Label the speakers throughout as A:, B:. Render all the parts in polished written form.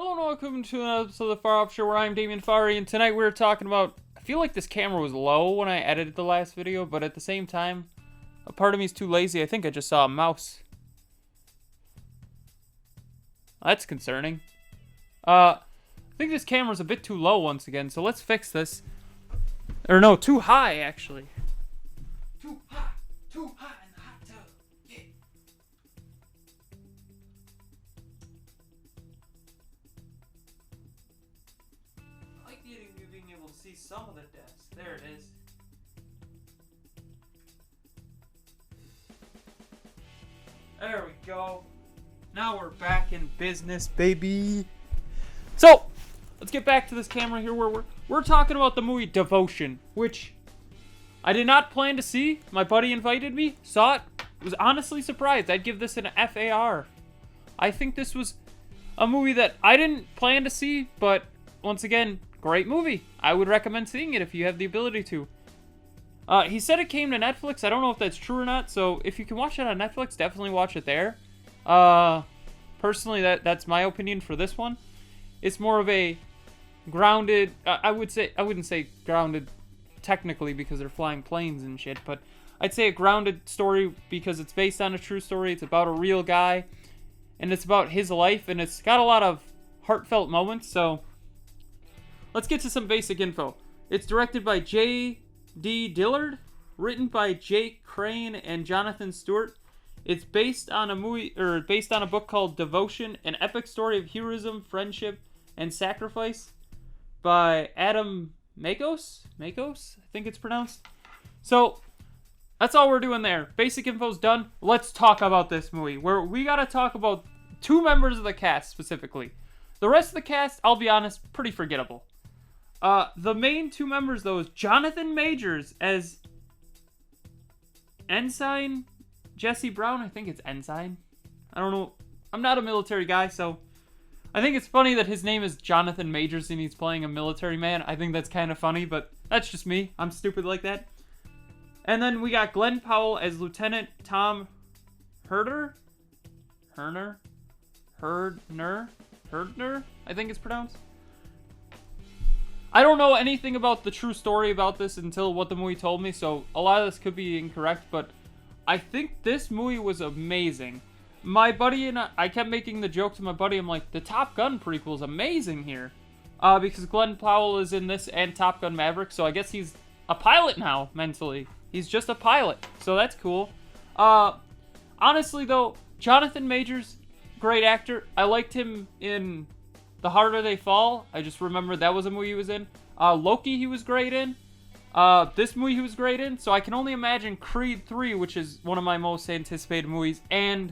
A: Hello and welcome to another episode of the Farr Show, where I'm Damien Farr, and tonight we're talking about... I feel like this camera was low when I edited the last video, but at the same time, a part of me is too lazy. I think I just saw a mouse. That's concerning. I think this camera's a bit too low once again, so let's fix this. Or no, too high, actually. Too high in the hot tub. Yeah. I like you being able to see some of the desk. There it is. There we go. Now we're back in business, baby. So, let's get back to this camera here where we're talking about the movie Devotion, which I did not plan to see. My buddy invited me, saw it, was honestly surprised. I'd give this an FAR. I think this was a movie that I didn't plan to see, but once again, great movie. I would recommend seeing it if you have the ability to. He said it came to Netflix. I don't know if that's true or not, so if you can watch it on Netflix, definitely watch it there. Personally, that's my opinion for this one. It's more of a grounded, I wouldn't say grounded technically because they're flying planes and shit, but I'd say a grounded story because it's based on a true story. It's about a real guy, and it's about his life, and it's got a lot of heartfelt moments, so let's get to some basic info. It's directed by J.D. Dillard, written by Jake Crane and Jonathan Stewart. It's based on a book called Devotion, an epic story of heroism, friendship, and sacrifice by Adam Makos, I think it's pronounced. So, that's all we're doing there. Basic info's done. Let's talk about this movie, where we gotta talk about two members of the cast specifically. The rest of the cast, I'll be honest, pretty forgettable. The main two members, though, is Jonathan Majors as Ensign Jesse Brown. I think it's Ensign. I don't know. I'm not a military guy, so I think it's funny that his name is Jonathan Majors and he's playing a military man. I think that's kind of funny, but that's just me. I'm stupid like that. And then we got Glenn Powell as Lieutenant Tom Herder, I think it's pronounced. I don't know anything about the true story about this until what the movie told me, so a lot of this could be incorrect, but I think this movie was amazing. My buddy and I kept making the joke to my buddy, I'm like, the Top Gun prequel is amazing here. Because Glenn Powell is in this and Top Gun Maverick, so I guess he's a pilot now, mentally. He's just a pilot, so that's cool. Honestly, though, Jonathan Majors, great actor. I liked him in The Harder They Fall. I just remember that was a movie he was in. Loki he was great in. This movie he was great in, so I can only imagine Creed 3, which is one of my most anticipated movies, and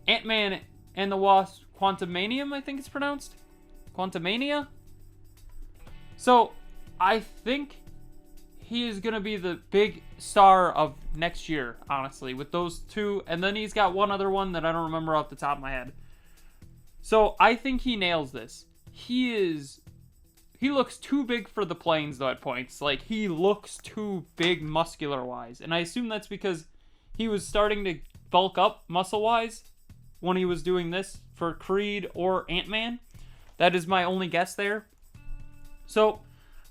A: Ant-Man and the Wasp Quantumanium, I think it's pronounced. Quantumania? So, I think he is going to be the big star of next year, honestly, with those two, and then he's got one other one that I don't remember off the top of my head. So, I think he nails this. He looks too big for the planes, though, at points. Like, he looks too big muscular-wise. And I assume that's because he was starting to bulk up muscle-wise when he was doing this for Creed or Ant-Man. That is my only guess there. So,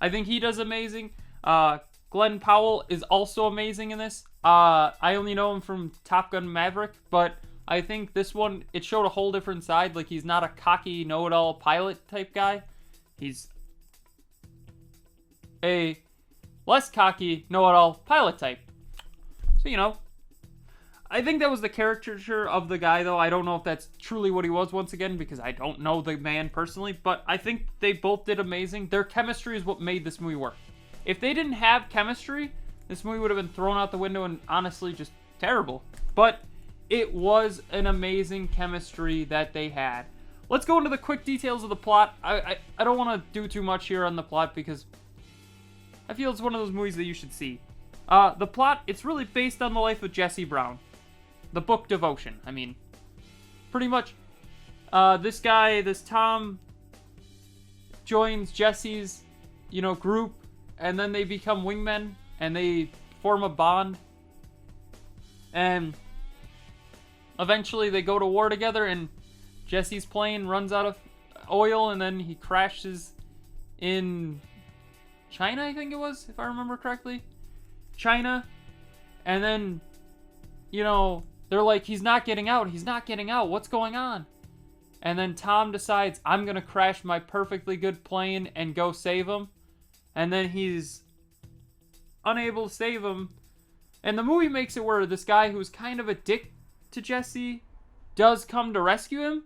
A: I think he does amazing. Glenn Powell is also amazing in this. I only know him from Top Gun Maverick, but I think this one, it showed a whole different side. Like, he's not a cocky, know-it-all pilot type guy. He's a less cocky, know-it-all pilot type. So, you know, I think that was the caricature of the guy, though. I don't know if that's truly what he was, once again, because I don't know the man personally, but I think they both did amazing. Their chemistry is what made this movie work. If they didn't have chemistry, this movie would have been thrown out the window and honestly just terrible. But it was an amazing chemistry that they had. Let's go into the quick details of the plot. I don't want to do too much here on the plot because I feel it's one of those movies that you should see. The plot, it's really based on the life of Jesse Brown. The book Devotion. I mean, pretty much, this Tom joins Jesse's, group, and then they become wingmen, and they form a bond. And eventually they go to war together, and Jesse's plane runs out of oil, and then he crashes in China, I think it was, if I remember correctly. China. And then, you know, they're like, he's not getting out. He's not getting out. What's going on? And then Tom decides, I'm going to crash my perfectly good plane and go save him. And then he's unable to save him. And the movie makes it where this guy who's kind of a dick to Jesse does come to rescue him,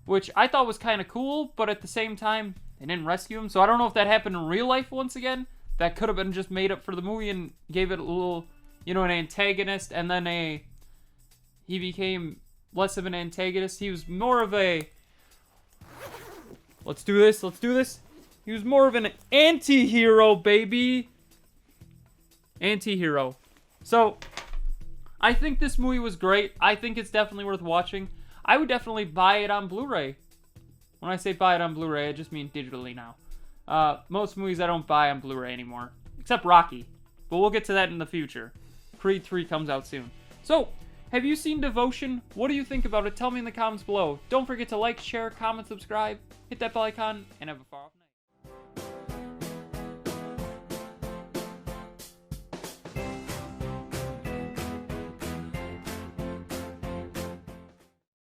A: which I thought was kind of cool, but at the same time, they didn't rescue him. So I don't know if that happened in real life once again. That could have been just made up for the movie and gave it a little, you know, an antagonist, and then he became less of an antagonist. He was more of a, let's do this. He was more of an anti-hero, baby. Anti-hero. So, I think this movie was great. I think it's definitely worth watching. I would definitely buy it on Blu-ray. When I say buy it on Blu-ray, I just mean digitally now. Most movies I don't buy on Blu-ray anymore. Except Rocky. But we'll get to that in the future. Creed 3 comes out soon. So, have you seen Devotion? What do you think about it? Tell me in the comments below. Don't forget to like, share, comment, subscribe, hit that bell icon, and have a far off.